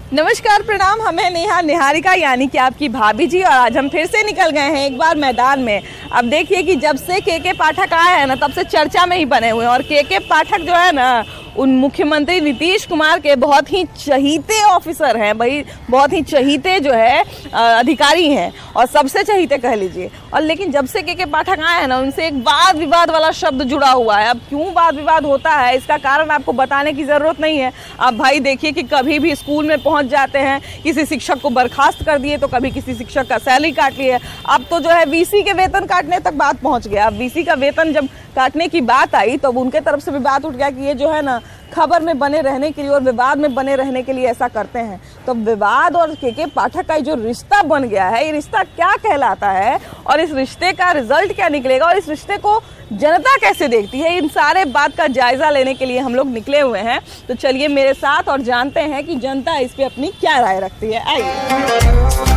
नमस्कार, प्रणाम। हमें नेहा निहारिका यानी कि आपकी भाभी जी, और आज हम फिर से निकल गए हैं एक बार मैदान में। अब देखिए कि जब से के पाठक आए हैं ना, तब से चर्चा में ही बने हुए हैं। और के पाठक जो है ना, उन मुख्यमंत्री नीतीश कुमार के बहुत ही चहीते ऑफिसर हैं भाई, बहुत ही चहीते जो है अधिकारी हैं, और सबसे चहीते कह लीजिए। और लेकिन जब से के पाठक आए हैं ना, उनसे एक वाद विवाद वाला शब्द जुड़ा हुआ है। अब क्यों वाद विवाद होता है, इसका कारण आपको बताने की ज़रूरत नहीं है। अब भाई देखिए कि कभी भी स्कूल में पहुंच जाते हैं, किसी शिक्षक को बर्खास्त कर दिए, तो कभी किसी शिक्षक का सैलरी काट लिए। अब तो जो है वीसी के वेतन काटने तक बात पहुँच गया। अब वीसी का वेतन जब काटने की बात आई, तो उनके तरफ से भी बात उठ गया कि ये जो है ना, खबर में बने रहने के लिए और विवाद में बने रहने के लिए ऐसा करते हैं। तो विवाद और के पाठक का जो रिश्ता बन गया है, ये रिश्ता क्या कहलाता है और इस रिश्ते का रिजल्ट क्या निकलेगा और इस रिश्ते को जनता कैसे देखती है, इन सारे बात का जायजा लेने के लिए हम लोग निकले हुए हैं। तो चलिए मेरे साथ और जानते हैं कि जनता इस पे अपनी क्या राय रखती है। आइए।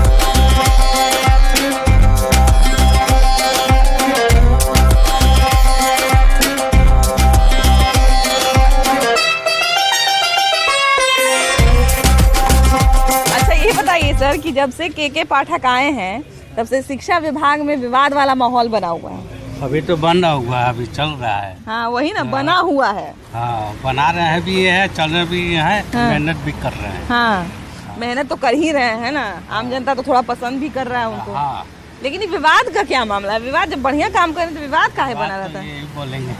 सर कि जब से के पाठक आए हैं, तब से शिक्षा विभाग में विवाद वाला माहौल बना हुआ है। अभी तो बना हुआ है, अभी चल रहा है। हाँ वही ना, बना हुआ है। हाँ, बना रहे हैं भी, ये है चल रहे भी है। हाँ। मेहनत भी कर रहे हैं। हाँ, मेहनत तो कर ही रहे हैं ना। आम जनता तो थोड़ा पसंद भी कर रहा है उनको। हाँ। लेकिन ये विवाद का क्या मामला है? विवाद जब बढ़िया काम करें तो विवाद काहे बना रहता है? बोलेंगे।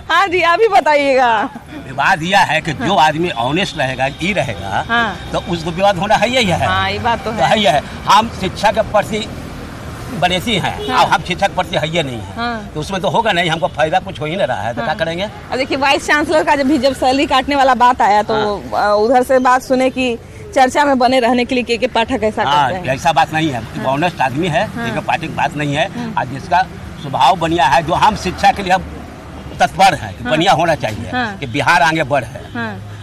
हाँ जी, आप ही बताइएगा। विवाद यह है कि जो आदमी ऑनेस्ट रहेगा, ई रहेगा, हाँ। तो उसको विवाद होना है ही है। हाँ, ये बात तो है। हम शिक्षा के प्रति बनेसी हैं। हाँ। हम शिक्षक प्रति है नहीं है। हाँ। तो उसमें तो होगा नहीं, हमको फायदा कुछ हो ही नहीं रहा है। तो हाँ। क्या करेंगे? अब देखिए, वाइस चांसलर का जब सैलरी काटने वाला बात आया, तो उधर से बात सुने कि चर्चा में बने रहने के लिए के पाठक ऐसा करते हैं। ऐसा बात नहीं है। ऑनेस्ट आदमी है। के पाठक बात नहीं है। आज जिसका स्वभाव बढ़िया है, जो हम शिक्षा के लिए तत्पर है कि बढ़िया होना चाहिए। कि बिहार आगे बढ़ है।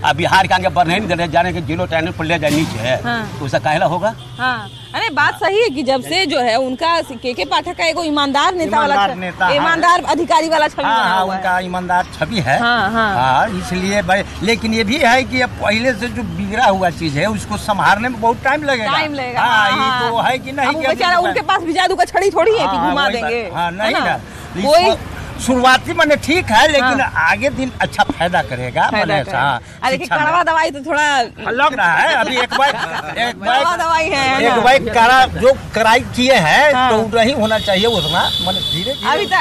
अब बिहार के आगे बढ़ने नहीं दे रहे, जाने के जीरो टैलेंट पर ले जाए नीचे है। तो उसका कहला होगा। हाँ, अरे बात सही है कि जब से जो है उनका के पाठक का एगो ईमानदार नेता वाला, ईमानदार अधिकारी वाला छवि बना हुआ है। उनका ईमानदार छवि है। हाँ, इसलिए लेकिन ये भी है कि अब पहले से जो बिगड़ा हुआ चीज है, उसको संभालने में बहुत टाइम लगेगा। ये तो है कि नहीं, बेचारा उनके पास भी जादू का छड़ी थोड़ी है कि घुमा देंगे। हाँ, नहीं ना, कोई शुरुआती मैंने ठीक है, लेकिन आगे दिन अच्छा फायदा करेगा। अरे कड़वा दवाई तो थोड़ा लग रहा है। अभी एक दवाई है, कारा जो कराई किए हैं, तो नहीं होना चाहिए उतना। मैंने धीरे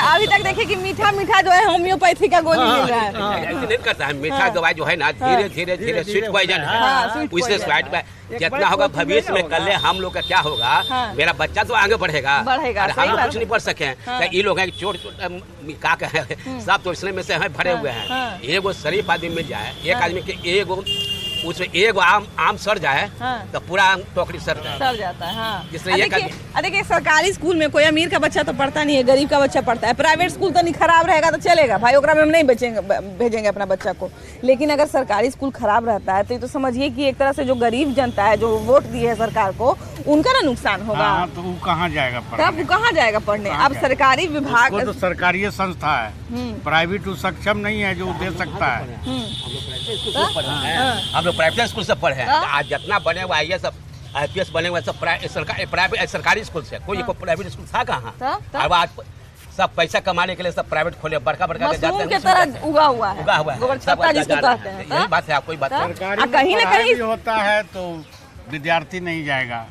अभी तक देखिए कि मीठा जो है होम्योपैथी का गोली मिल रहा है। नहीं करता है। मीठा दवाई जो है ना, धीरे धीरे स्वीट पॉइजन है। उससे स्वाइट में जितना होगा भविष्य में, कल हम लोग का क्या होगा, मेरा बच्चा तो आगे बढ़ेगा। हम लोग कुछ नहीं पढ़ सके। ये लोग हैं चोट का कहे, सब तो इसलिए में से हमें भरे हुए हैं। एगो शरीफ आदमी मिल जाए, एक आदमी के एगो उसमें एगो आम सड़ जाए, तो पूरा टोकरी सड़ जाता है। हाँ। देखिए सरकारी स्कूल में कोई अमीर का बच्चा तो पढ़ता नहीं है, गरीब का बच्चा पढ़ता है। प्राइवेट स्कूल तो नहीं खराब रहेगा तो चलेगा भाई, ओकरा में हम नहीं भेजेंगे अपना बच्चा को। लेकिन अगर सरकारी स्कूल खराब रहता है, तो ये तो समझिए कि एक तरह से जो गरीब जनता है, जो वोट दी है सरकार को, उनका ना नुकसान होगा। हाँ, तो वो कहाँ जाएगा पढ़ने? तब वो कहाँ जाएगा पढ़ने? अब सरकारी विभाग तो सरकारी संस्था है, प्राइवेट सक्षम नहीं है जो दे सकता है। हम लोग प्राइवेट स्कूल से पढ़े हैं। आज जितना बने हुआ है, सब IPS बने हुए सब सरकारी स्कूल से। कोई प्राइवेट स्कूल था कहाँ? अब आज सब पैसा कमाने के लिए सब प्राइवेट खोले, बड़का मशरूम के तरह उगा हुआ है। यही बात है। आपको बात कहीं न कहीं होता है तो विद्यार्थी नहीं जाएगा।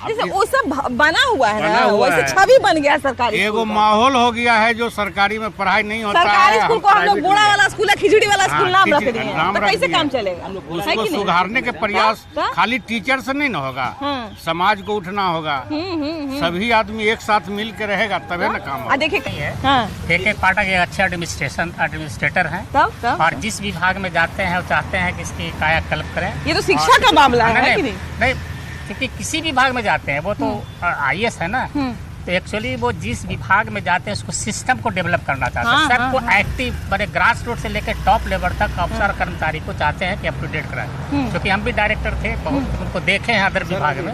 जैसे वो सब बना हुआ है ना, वैसे छवि बन गया सरकारी। एगो माहौल हो गया है जो सरकारी में पढ़ाई नहीं होता है। सरकारी स्कूल को हम लोग बोड़ा वाला स्कूल है, खिचड़ी वाला स्कूल नाम रख दिए हैं। तो कैसे काम चलेगा? उसको सुधारने के प्रयास खाली टीचर से नहीं ना होगा, समाज को उठना होगा। सभी आदमी एक साथ मिल के रहेगा तबे ना काम होगा। देखिए के पाठक एक अच्छे एडमिनिस्ट्रेटर हैं, और जिस विभाग में जाते हैं वो चाहते हैं कि इसकी कायाकल्प करें। ये तो शिक्षा का मामला है कि नहीं, क्योंकि किसी विभाग में जाते हैं, वो तो IAS है ना, तो एक्चुअली वो जिस विभाग में जाते हैं उसको सिस्टम को डेवलप करना चाहते हैं। सबको एक्टिव बड़े ग्रास रूट से लेकर टॉप लेवल तक अफसर कर्मचारी को चाहते हैं कि अप टू डेट कराएं। क्योंकि हम भी डायरेक्टर थे, बहुत उनको देखे हैं अदर विभाग में,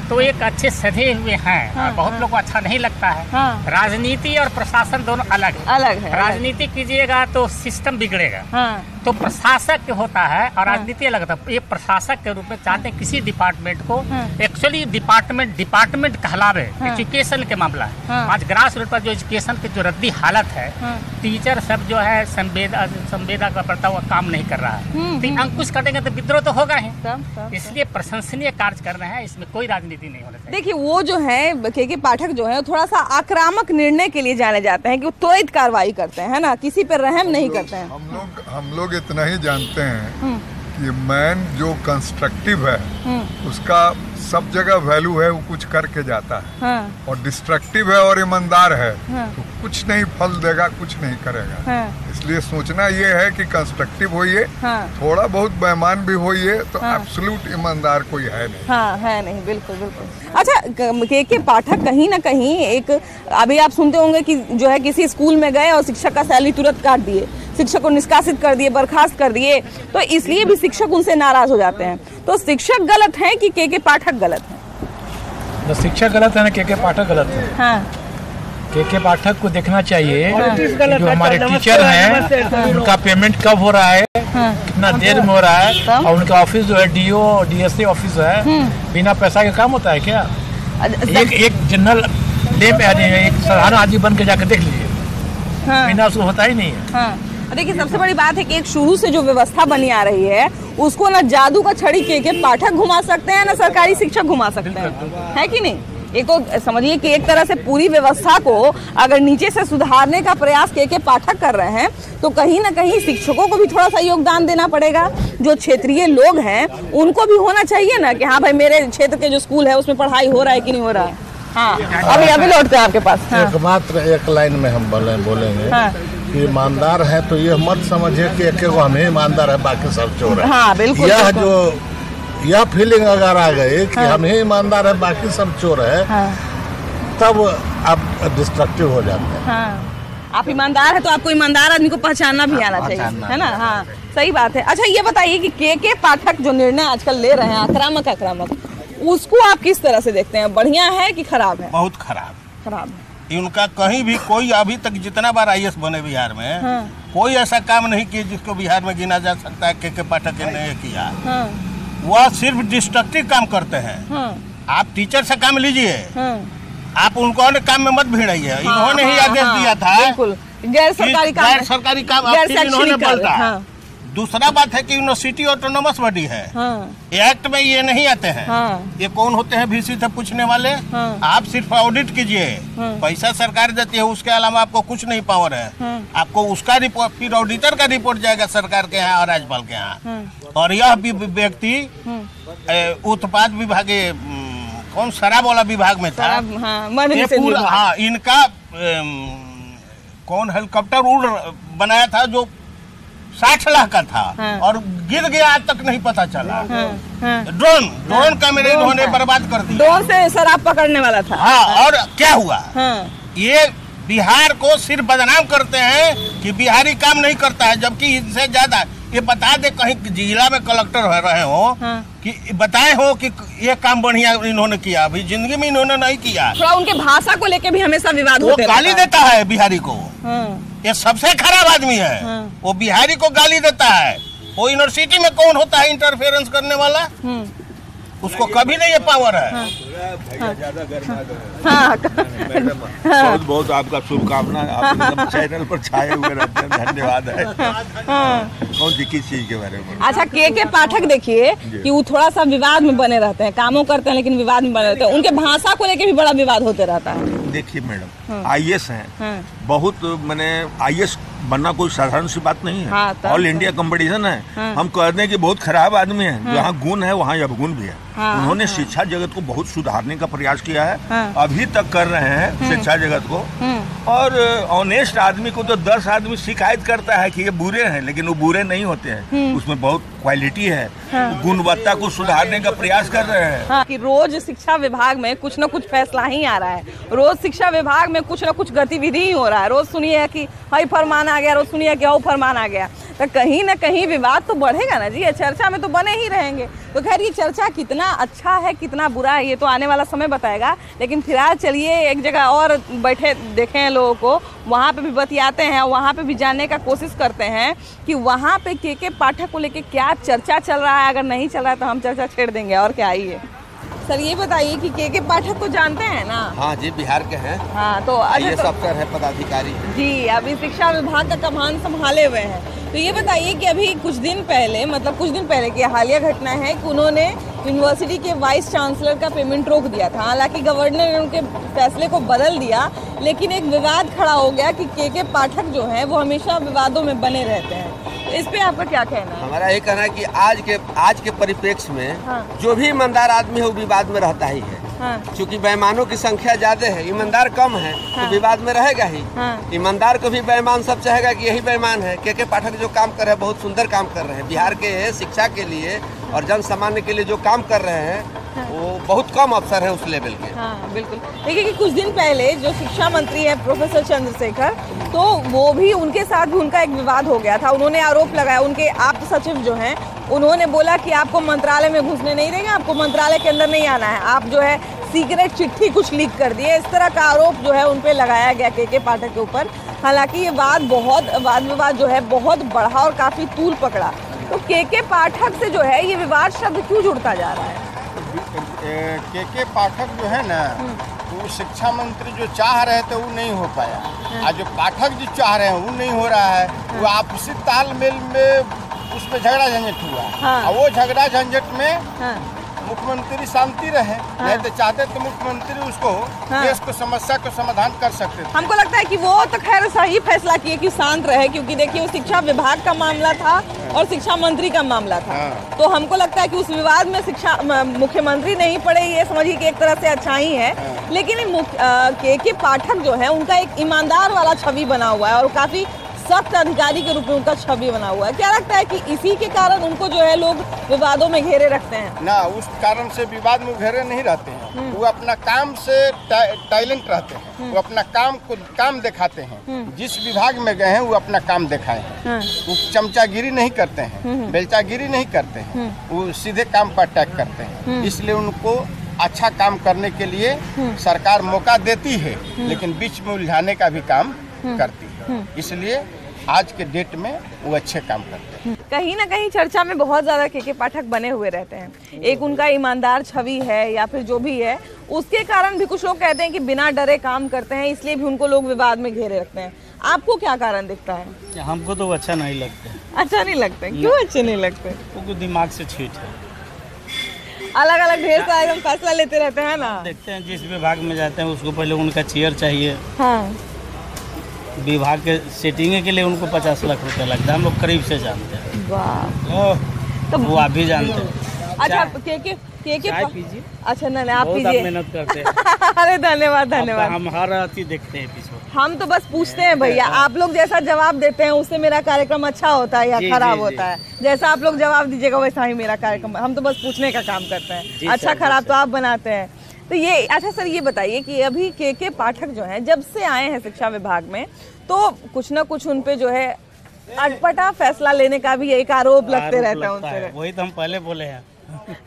तो एक अच्छे सधे हुए हैं। बहुत लोग को अच्छा नहीं लगता है। राजनीति और प्रशासन दोनों अलग है। राजनीति कीजिएगा तो सिस्टम बिगड़ेगा, तो प्रशासक होता है और राजनीति अलग होता है। ये प्रशासक के रूप में चाहते हैं किसी डिपार्टमेंट को एक्चुअली डिपार्टमेंट कहलावे। एजुकेशन के मामला है आज ग्रास रूट पर जो एजुकेशन की जो रद्दी हालत है, टीचर सब जो है संवेदा का पड़ता हुआ काम नहीं कर रहा है। तो अंकुश कटेंगे तो विद्रोह तो होगा ही। इसलिए प्रशंसनीय कार्य कर रहे हैं, इसमें कोई राजनीति नहीं होना चाहिए। देखिए वो जो है के पाठक जो है थोड़ा सा आक्रामक निर्णय के लिए जाने जाते हैं कि वो त्वरित कार्रवाई करते हैं, है ना, किसी पर रहम नहीं करते हैं। हम लोग इतना ही जानते हैं कि मैन जो कंस्ट्रक्टिव है उसका सब जगह वैल्यू है, वो कुछ करके जाता है। और डिस्ट्रक्टिव है और ईमानदार है तो कुछ नहीं फल देगा, कुछ नहीं करेगा। इसलिए सोचना ये है कि कंस्ट्रक्टिव होइए, थोड़ा बहुत बेईमान भी होइए, तो एब्सोल्यूट ईमानदार कोई है नहीं। है नहीं, बिल्कुल बिल्कुल। अच्छा, के पाठक कहीं ना कहीं एक अभी आप सुनते होंगे कि जो है किसी स्कूल में गए और शिक्षक का सैलरी तुरंत काट दिए, शिक्षक को निष्कासित कर दिए, बर्खास्त कर दिए, तो इसलिए भी शिक्षक उनसे नाराज हो जाते हैं। तो शिक्षक गलत है कि के पाठक गलत है? तो शिक्षक गलत है ना, के पाठक गलत है। के पाठक को देखना चाहिए जो हमारे टीचर हैं उनका पेमेंट कब हो रहा है, कितना देर में हो रहा है, और उनका ऑफिस जो है DO DSA ऑफिस है, बिना पैसा के काम होता है क्या? एक जनरल एक साधारण आदमी बन के जाकर देख लीजिए, बिना उसको होता ही नहीं है। देखिए सबसे बड़ी बात है कि एक शुरू से जो व्यवस्था बनी आ रही है उसको ना जादू का छड़ी के पाठक घुमा सकते हैं, ना सरकारी शिक्षक घुमा सकते हैं, है कि नहीं? एक तो समझिए कि एक तरह से पूरी व्यवस्था को अगर नीचे से सुधारने का प्रयास के पाठक कर रहे हैं तो कहीं ना कहीं शिक्षकों को भी थोड़ा सा योगदान देना पड़ेगा। जो क्षेत्रीय लोग हैं उनको भी होना चाहिए ना कि हाँ भाई मेरे क्षेत्र के जो स्कूल है उसमें पढ़ाई हो रहा है कि नहीं हो रहा है। अभी लौटते हैं आपके पास। एकमात्र एक लाइन में हम बोलेंगे कि ईमानदार है तो ये मत समझिए कि एक हमें ईमानदार है बाकी सब चोर है। बिल्कुल। यह फीलिंग अगर आ गई कि हम ही ईमानदार है बाकी सब चोर है, तब आप डिस्ट्रक्टिव हो जाते हैं। आप ईमानदार है तो आपको ईमानदार आदमी को पहचानना भी आना चाहिए, है ना? सही बात है। अच्छा ये बताइए कि के पाठक जो निर्णय आजकल ले रहे हैं आक्रामक, उसको आप किस तरह से देखते हैं? बढ़िया है कि खराब है? बहुत खराब है। उनका कहीं भी कोई अभी तक जितना बार IAS बने बिहार में कोई ऐसा काम नहीं किया जिसको बिहार में गिना जा सकता है के पाठक ने नहीं किया। वह सिर्फ डिस्ट्रक्टिव काम करते हैं। आप टीचर से काम लीजिए, आप उनको काम में मत भिड़ाइए। इन्होंने ही आदेश दिया था गैर सरकारी काम इन्होंने बोलता। दूसरा बात है कि यूनिवर्सिटी ऑटोनोमस बॉडी है, एक्ट में ये नहीं आते हैं। ये कौन होते हैं VC से पूछने वाले? आप सिर्फ ऑडिट कीजिए, पैसा सरकार देती है, उसके अलावा आपको कुछ नहीं पावर है। आपको उसका रिपोर्ट, फिर ऑडिटर का रिपोर्ट जाएगा सरकार के यहाँ और राज्यपाल के यहाँ। और यह भी व्यक्ति उत्पाद विभाग, कौन शराब वाला विभाग में था, इनका कौन हेलीकॉप्टर उड़ बनाया था जो 60 लाख का था और गिर गया, आज तक नहीं पता चला। ड्रोन कैमरे इन्होंने बर्बाद कर दिया। ड्रोन से शराब पकड़ने वाला था। और क्या हुआ? ये बिहार को सिर्फ बदनाम करते हैं कि बिहारी काम नहीं करता है, जबकि इनसे ज्यादा ये बता दे कहीं जिला में कलेक्टर हो रहे हो कि बताए हो कि ये काम बढ़िया इन्होंने किया, अभी जिंदगी में इन्होंने नहीं किया। थोड़ा उनके भाषा को लेके भी हमेशा विवाद होता है। वो गाली देता है बिहारी को, ये सबसे खराब आदमी है। वो बिहारी को गाली देता है। वो यूनिवर्सिटी में कौन होता है इंटरफेरेंस करने वाला? उसको कभी नहीं ये पावर है। बहुत बहुत आपका शुभकामना, आप चैनल पर छाए हुए रहते हैं, धन्यवाद है। कौन सी किस चीज के बारे में? अच्छा के पाठक देखिए कि वो थोड़ा सा विवाद में बने रहते हैं, कामों करते हैं लेकिन विवाद में बने रहते हैं। उनके भाषा को लेके भी बड़ा विवाद होते रहता है। देखिए मैडम, IAS है बहुत, मैंने IAS बनना कोई साधारण सी बात नहीं है। ऑल इंडिया कंपटीशन है। हम कहते हैं कि बहुत खराब आदमी है, जहाँ गुण है वहाँ अवगुण भी है। उन्होंने शिक्षा जगत को बहुत सुधारने का प्रयास किया है, अभी तक कर रहे हैं शिक्षा जगत को। और ऑनेस्ट आदमी को तो 10 आदमी शिकायत करता है कि ये बुरे हैं, लेकिन वो बुरे नहीं होते हैं, उसमें बहुत क्वालिटी है। गुणवत्ता को सुधारने का प्रयास कर रहे हैं। कि रोज शिक्षा विभाग में कुछ न कुछ फैसला ही आ रहा है, रोज शिक्षा विभाग में कुछ न कुछ गतिविधि ही हो रहा है। रोज सुनिए कि हाई फरमान आ गया, रोज सुनिए कि हाउ फरमान आ गया। तो कहीं ना कहीं विवाद तो बढ़ेगा ना जी, चर्चा में तो बने ही रहेंगे। तो खैर ये चर्चा कितना अच्छा है कितना बुरा है ये तो आने वाला समय बताएगा, लेकिन फिलहाल चलिए एक जगह और बैठे देखें हैं लोगों को, वहाँ पे भी बतियाते हैं, वहाँ पे भी जानने का कोशिश करते हैं कि वहाँ पे के पाठक को लेके क्या चर्चा चल रहा है। अगर नहीं चल रहा है तो हम चर्चा छेड़ देंगे और क्या। आइए सर ये बताइए कि के पाठक को जानते हैं ना? हाँ जी, बिहार के हैं। हाँ तो IAS अफसर है, पदाधिकारी जी, अभी शिक्षा विभाग का कमान संभाले हुए हैं। तो ये बताइए कि अभी कुछ दिन पहले की हालिया घटना है कि उन्होंने यूनिवर्सिटी के वाइस चांसलर का पेमेंट रोक दिया था। हालांकि गवर्नर ने उनके फैसले को बदल दिया, लेकिन एक विवाद खड़ा हो गया कि के पाठक जो हैं वो हमेशा विवादों में बने रहते हैं। तो इस पे आपका क्या कहना है? हमारा ये कहना है कि आज के परिप्रेक्ष्य में जो भी ईमानदार आदमी है वो विवाद में रहता ही है। क्योंकि बेईमानों की संख्या ज्यादा है, ईमानदार कम है, तो विवाद में रहेगा ही। ईमानदार को भी बेईमान सब चाहेगा कि यही बेईमान है। के पाठक जो काम कर रहे हैं बहुत सुंदर काम कर रहे हैं, बिहार के शिक्षा के लिए और जन सामान्य के लिए जो काम कर रहे हैं वो बहुत कम अफसर है उस लेवल के। हाँ बिल्कुल। देखिए कि कुछ दिन पहले जो शिक्षा मंत्री है प्रोफेसर चंद्रशेखर, तो वो भी उनके साथ भी उनका एक विवाद हो गया था। उन्होंने आरोप लगाया, उनके आप्त सचिव जो हैं उन्होंने बोला कि आपको मंत्रालय में घुसने नहीं देंगे, आपको मंत्रालय के अंदर नहीं आना है, आप जो है सीक्रेट चिट्ठी कुछ लीक कर दिए। इस तरह का आरोप जो है उन पे लगाया गया के पाठक के ऊपर। हालांकि ये वाद विवाद जो है बहुत बढ़ा और काफी तूल पकड़ा। तो के पाठक से जो है ये विवाद शब्द क्यों जुड़ता जा रहा है? के पाठक जो है ना, वो शिक्षा मंत्री जो चाह रहे थे वो नहीं हो पाया, और जो पाठक जो चाह रहे हैं वो नहीं हो रहा है। वो आपसी तालमेल में उसमें झगड़ा झंझट हुआ। और वो झगड़ा झंझट में मुख्यमंत्री शांति रहे, नहीं तो चाहते तो मुख्यमंत्री उसको देश को समस्या को समाधान कर सकते थे। हमको लगता है कि वो तो खैर सही फैसला किए कि शांत रहे, क्योंकि देखिए वो शिक्षा विभाग का मामला था और शिक्षा मंत्री का मामला था। तो हमको लगता है कि उस विवाद में मुख्यमंत्री नहीं पड़े, ये समझिए कि एक तरह से अच्छा ही है। लेकिन के पाठक जो है उनका एक ईमानदार वाला छवि बना हुआ है और काफी सख्त अधिकारी के रूप में उनका छवि बना हुआ है। क्या लगता है कि इसी के कारण उनको जो है लोग विवादों में घेरे रखते हैं? ना, उस कारण से विवाद में घेरे नहीं रहते हैं। वो अपना काम से टैलेंट रहते हैं, वो अपना काम दिखाते हैं। जिस विभाग में गए हैं वो अपना काम दिखाए हैं। वो चमचागिरी नहीं करते हैं, बेलचागिरी नहीं करते हैं, वो सीधे काम पर अटैक करते हैं। इसलिए उनको अच्छा काम करने के लिए सरकार मौका देती है, लेकिन बीच में उलझाने का भी काम करती है। इसलिए आज के डेट में वो अच्छे काम करते हैं। कहीं ना कहीं चर्चा में बहुत ज्यादा के पाठक बने हुए रहते हैं। एक उनका ईमानदार छवि है या फिर जो भी है, उसके कारण भी कुछ लोग कहते हैं कि बिना डरे काम करते हैं, इसलिए भी उनको लोग विवाद में घेरे रखते हैं। आपको क्या कारण दिखता है? हमको तो अच्छा नहीं लगता। अच्छा नहीं लगता? क्यों अच्छे नहीं लगते? वो दिमाग से छीट है। अलग अलग ढेर सारे एकदम फैसला लेते रहते हैं ना। देखते हैं जिस विभाग में जाते हैं उसको पहले उनका चेयर चाहिए। हाँ। विभाग के सेटिंग के लिए उनको 50 लाख रुपया लगता है। हम लोग करीब से जानते हैं। वाह। तो वो आप भी जानते हैं। अच्छा के चाय पीजिए। अच्छा नहीं आप पीजिए। मेहनत करते हैं। अरे धन्यवाद धन्यवाद। हम हर अति देखते हैं एपिसोड। हम तो बस पूछते हैं भैया, आप लोग जैसा जवाब देते हैं उससे मेरा कार्यक्रम अच्छा होता है या खराब होता है? जैसा आप लोग जवाब दीजिएगा वैसा ही मेरा कार्यक्रम। हम तो बस पूछने का काम करते हैं, अच्छा खराब तो आप बनाते हैं। तो ये अच्छा सर ये बताइए कि अभी के पाठक जो हैं जब से आए हैं शिक्षा विभाग में, तो कुछ ना कुछ उन पे जो है अटपटा फैसला लेने का भी एक आरोप लगते रहता है उनसे। वही तो हम पहले बोले हैं।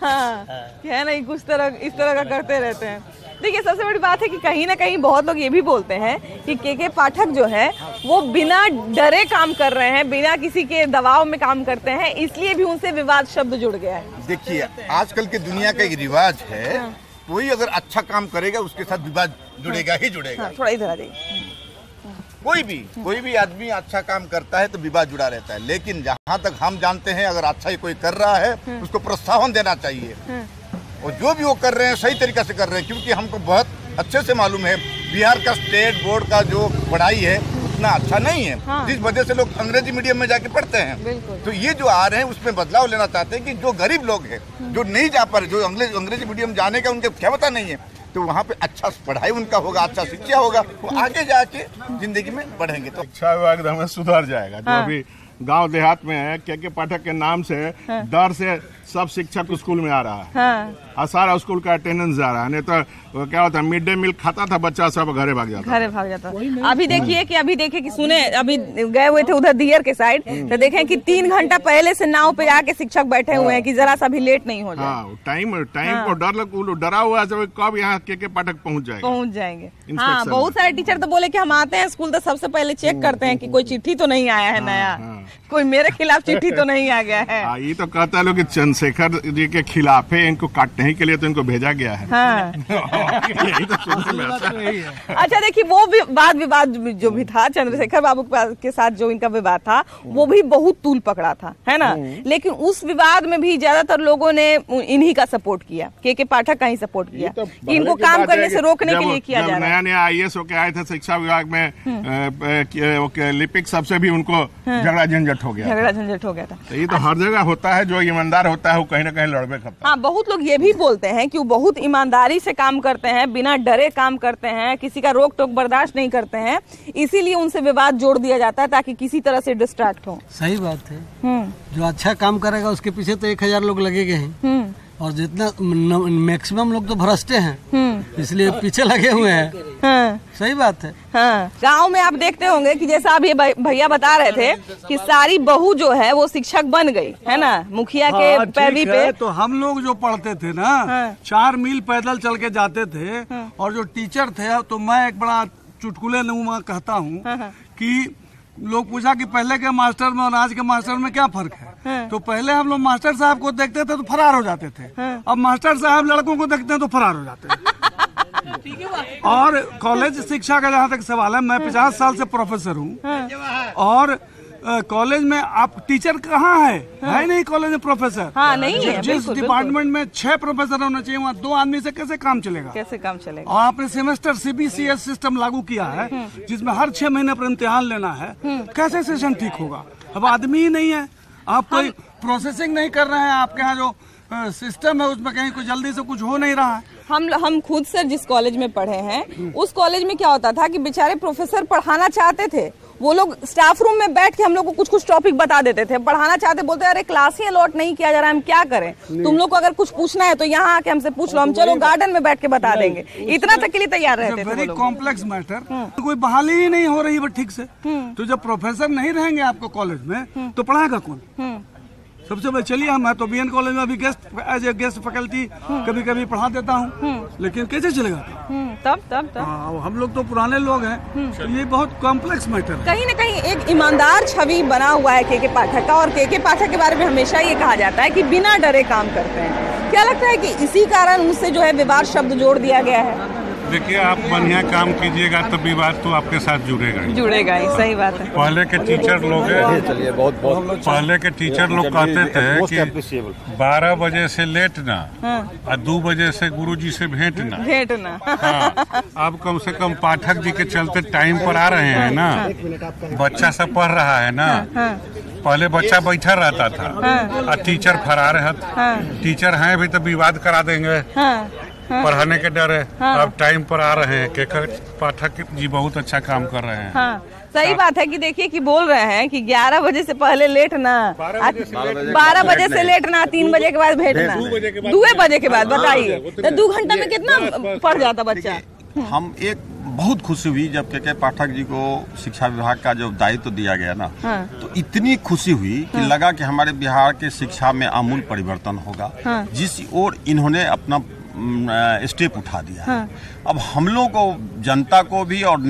हाँ है नहीं, कुछ इस तरह का करते रहते हैं। देखिए सबसे बड़ी बात है कि कहीं ना कहीं बहुत लोग ये भी बोलते हैं कि के पाठक जो है वो बिना डरे काम कर रहे हैं, बिना किसी के दबाव में काम करते हैं, इसलिए भी उनसे विवाद शब्द जुड़ गया है। देखिए आजकल के दुनिया का एक रिवाज है, कोई अगर अच्छा काम करेगा उसके साथ विवाद जुड़ेगा ही जुड़ेगा। थोड़ा इधर आ जाइए। कोई भी आदमी अच्छा काम करता है तो विवाद जुड़ा रहता है, लेकिन जहाँ तक हम जानते हैं अगर अच्छा ही कोई कर रहा है उसको प्रोत्साहन देना चाहिए। और जो भी वो कर रहे हैं सही तरीका से कर रहे हैं, क्योंकि हमको बहुत अच्छे से मालूम है बिहार का स्टेट बोर्ड का जो पढ़ाई है उतना अच्छा नहीं है। जिस वजह से लोग अंग्रेजी मीडियम में जाके पढ़ते हैं। तो ये जो आ रहे हैं उसमें बदलाव लेना चाहते हैं कि जो गरीब लोग हैं जो नहीं जा पा रहे, जो अंग्रेजी मीडियम जाने का उनके क्षमता नहीं है, तो वहाँ पे अच्छा पढ़ाई उनका होगा, अच्छा शिक्षा होगा, वो आगे जाके जिंदगी में बढ़ेंगे। तो शिक्षा विभाग हमें सुधर जाएगा। जो अभी गांव देहात में है, के पाठक के नाम से डर से सब शिक्षक स्कूल में आ रहा है और सारा स्कूल का अटेंडेंस जा रहा है। नहीं तो क्या होता है, मिड डे मील खाता था बच्चा, सब घरे भाग जाता। अभी देखिए कि सुने, अभी गए हुए थे उधर दियर के साइड, तो देखें कि 3 घंटा पहले से नाव पे आके शिक्षक बैठे हुए हैं कि जरा सा भी लेट नहीं हो जाए। टाइम को डरा हुआ है कब यहाँ के पाठक पहुँच जाएंगे। हाँ, बहुत सारे टीचर तो बोले कि हम आते हैं स्कूल तो सबसे पहले चेक करते हैं कि कोई चिट्ठी तो नहीं आया है नया, कोई मेरे खिलाफ चिट्ठी तो नहीं आ गया है। ये तो कहता है लोग कि चंद्रशेखर जी के खिलाफ है, इनको काटने के लिए तो इनको भेजा गया है। यही तो सुनने में आता है। अच्छा देखिए, वो भी विवाद जो भी था चंद्रशेखर बाबू के साथ जो इनका विवाद था वो भी बहुत तूल पकड़ा था, है ना। लेकिन उस विवाद में भी ज्यादातर लोगों ने इन्हीं का सपोर्ट किया, के पाठक का ही सपोर्ट किया कि इनको काम करने से रोकने के लिए किया जा रहा है। नया IAS होके आए थे शिक्षा विभाग में, लिपिक सबसे भी उनको झगड़ा झंझट हो गया था। तो ये तो हर जगह होता है, जो ईमानदार होता है वो कहीं ना कहीं लड़बे करता है। हाँ, बहुत लोग ये भी बोलते हैं कि वो बहुत ईमानदारी से काम करते हैं, बिना डरे काम करते हैं, किसी का रोक टोक बर्दाश्त नहीं करते हैं, इसीलिए उनसे विवाद जोड़ दिया जाता है ताकि किसी तरह से डिस्ट्रैक्ट हो। सही बात है। जो अच्छा काम करेगा उसके पीछे तो 1000 लोग लगेंगे हैं, और जितना मैक्सिमम लोग तो भ्रष्टे हैं, इसलिए पीछे लगे हुए हैं। सही बात है। गांव में आप देखते होंगे कि जैसा अब ये भैया बता रहे थे कि सारी बहू जो है वो शिक्षक बन गई है ना, मुखिया के पैरवी पे। तो हम लोग जो पढ़ते थे ना, 4 मील पैदल चल के जाते थे, और जो टीचर थे, तो मैं एक बड़ा चुटकुले नुमा कहता हूँ कि लोग पूछा कि पहले के मास्टर में और आज के मास्टर में क्या फर्क है, तो पहले हम लोग मास्टर साहब को देखते थे तो फरार हो जाते थे, अब मास्टर साहब लड़कों को देखते हैं तो फरार हो जाते हैं। और कॉलेज शिक्षा का जहाँ तक सवाल है, मैं 50 साल से प्रोफेसर हूँ, और कॉलेज में आप टीचर कहाँ है नहीं कॉलेज में प्रोफेसर। नहीं है। जिस डिपार्टमेंट में 6 प्रोफेसर होना चाहिए, वहाँ 2 आदमी से कैसे काम चलेगा। और आपने सेमेस्टर CBCS सिस्टम लागू किया है, जिसमें हर 6 महीने पर इम्तिहान लेना है, कैसे सेशन ठीक होगा। अब आदमी ही नहीं है, आप कोई प्रोसेसिंग नहीं कर रहे हैं, आपके यहाँ जो सिस्टम है उसमें कहीं कोई जल्दी से कुछ हो नहीं रहा है। हम खुद सर जिस कॉलेज में पढ़े हैं, उस कॉलेज में क्या होता था कि बेचारे प्रोफेसर पढ़ाना चाहते थे, वो लोग स्टाफ रूम में बैठ के हम लोग को कुछ टॉपिक बता देते थे, पढ़ाना चाहते, बोलते अरे क्लास ही अलॉट नहीं किया जा रहा है, हम क्या करें, तुम लोग को अगर कुछ पूछना है तो यहाँ आके हमसे पूछ लो, हम चलो गार्डन में बैठ के बता देंगे, इतना तक के लिए तैयार रहते थे। वेरी कॉम्प्लेक्स मैटर, कोई बहाली ही नहीं हो रही है ठीक से। तो जब प्रोफेसर नहीं रहेंगे आपको कॉलेज में तो पढ़ाएगा कौन। सबसे पहले चलिए, मैं तो BN कॉलेज में अभी एज ए गेस्ट फैकल्टी कभी कभी पढ़ा देता हूँ, लेकिन कैसे चलेगा। तब हम लोग तो पुराने लोग हैं, तो ये बहुत कॉम्प्लेक्स मैटर है। कहीं न कहीं एक ईमानदार छवि बना हुआ है के पाठक का, और के पाठक के बारे में हमेशा ये कहा जाता है कि बिना डरे काम करते हैं। क्या लगता है कि इसी कारण उनसे जो है विवाद शब्द जोड़ दिया गया है। देखिए, आप बढ़िया काम कीजिएगा तो विवाद तो आपके साथ जुड़ेगा ही। सही बात है। पहले के टीचर लोग कहते थे कि 12 बजे से लेटना और 2 बजे से गुरुजी से भेंटना। अब कम से कम पाठक जी के चलते टाइम पर आ रहे हैं ना, बच्चा सब पढ़ रहा है ना। पहले बच्चा बैठा रहता था और टीचर फरार है, टीचर हैं भी तो विवाद करा देंगे, पढ़ाने के डर है। अब टाइम पर आ रहे हैं, के पाठक जी बहुत अच्छा काम कर रहे हैं। सही बात है कि देखिए कि बोल रहे हैं कि 11 बजे से पहले लेटना, 12 बजे से लेटना, 3 बजे के बाद भेजना, 2 बजे के बाद। बताइए तो 2 घंटा में कितना पढ़ जाता बच्चा। हम एक बहुत खुशी हुई जब के पाठक जी को शिक्षा विभाग का जो दायित्व दिया गया ना, तो इतनी खुशी हुई कि लगा कि हमारे बिहार के शिक्षा में आमूल परिवर्तन होगा, जिस ओर इन्होंने अपना स्टेप उठा दिया है। अब हम लोग को, जनता को भी और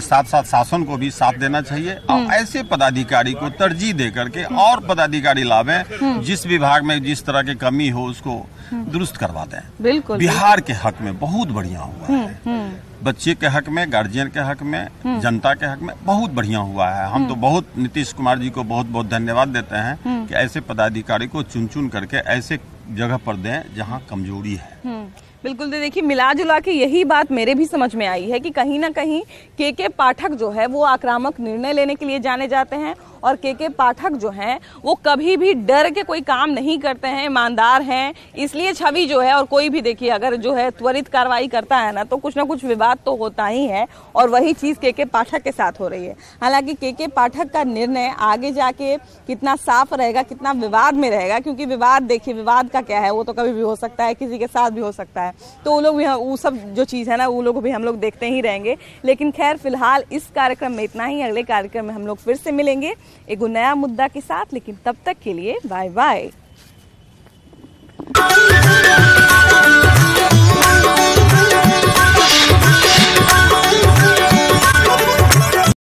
साथ साथ शासन को भी साथ देना चाहिए, और ऐसे पदाधिकारी को तरजीह दे करके और पदाधिकारी लावें जिस विभाग में जिस तरह की कमी हो उसको दुरुस्त करवा दें। बिल्कुल, बिहार के हक में बहुत बढ़िया हुआ है, बच्चे के हक में, गार्जियन के हक में, जनता के हक में बहुत बढ़िया हुआ है। हम तो बहुत नीतीश कुमार जी को बहुत बहुत धन्यवाद देते हैं कि ऐसे पदाधिकारी को चुन चुन करके ऐसे जगह पर दें जहां कमजोरी है। बिल्कुल। देखिए, मिला जुला के यही बात मेरे भी समझ में आई है कि कहीं ना कहीं के पाठक जो है वो आक्रामक निर्णय लेने के लिए जाने जाते हैं, और के पाठक जो हैं वो कभी भी डर के कोई काम नहीं करते हैं, ईमानदार हैं, इसलिए छवि जो है, और कोई भी देखिए अगर जो है त्वरित कार्रवाई करता है ना तो कुछ ना कुछ विवाद तो होता ही है, और वही चीज़ के पाठक के साथ हो रही है। हालांकि के पाठक का निर्णय आगे जाके कितना साफ रहेगा, कितना विवाद में रहेगा, क्योंकि विवाद देखिए विवाद का क्या है, वो तो कभी भी हो सकता है, किसी के साथ भी हो सकता है, तो वो लोग भी वो सब जो चीज़ है ना वो लोग भी हम लोग देखते ही रहेंगे। लेकिन खैर फिलहाल इस कार्यक्रम में इतना ही, अगले कार्यक्रम में हम लोग फिर से मिलेंगे एक नया मुद्दा के साथ, लेकिन तब तक के लिए बाय बाय।